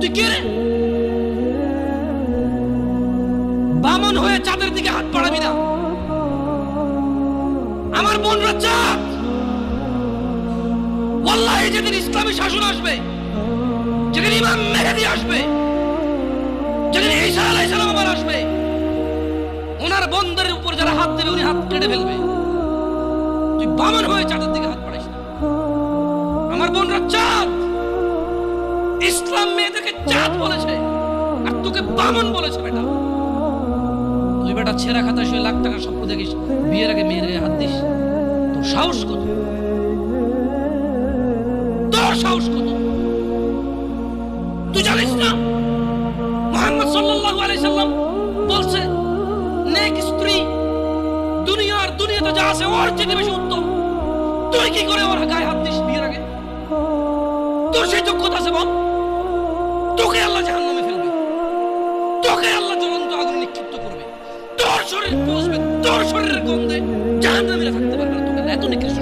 তুই কে রে? বামন হয়ে চাঁদের দিকে হাত বাড়াবি না। আমার বোনরা চাঁদ। ওয়াল্লাহি যেদিন ইসলামী শাসন আসবে, যেদিন ইমাম মেহেদী আসবে, যেদিন ঈসা আলাইহিস সালাম আবার আসবে, ওনার বন্ধের উপর যারা হাত দেবে উনি হাত কেটে ফেলবে। তুই বামন হয়ে চাঁদের দিকে হাত বাড়াইস না। আমার বোনরা চাঁদ। ইসলাম মেয়েদেরকে চাঁদ বলেছে আর তোকে বামন বলেছে। বেটা তুই বেটা ছেঁড়া খাতায় শুয়ে লাখ টাকার স্বপ্ন দেখিস, বিয়ের আগে মেয়ের গায়ে হাত দিস। তোর সাহস কত? তোর সাহস কত? তুই জানিস না মুহাম্মদ সাল্লাল্লাহু আলাইহি সাল্লাম বলছে নেক স্ত্রী দুনিয়াতে যা আছে ওর চেয়ে বেশি উত্তম। তুই কি করে ওর গায়ে হাত দিস বিয়ের আগে? তোর সেই যোগ্যতা আছে বল? তোকে আল্লাহ জাহান্নামে ফেলবে, তোকে আল্লাহ জ্বলন্ত আগুনে নিক্ষিপ্ত করবে, তোর শরীর পচবে, তোর শরীরের গন্ধে জাহান্নামীরা থাকতে পারবে না। তোকে এত নিকৃষ্ট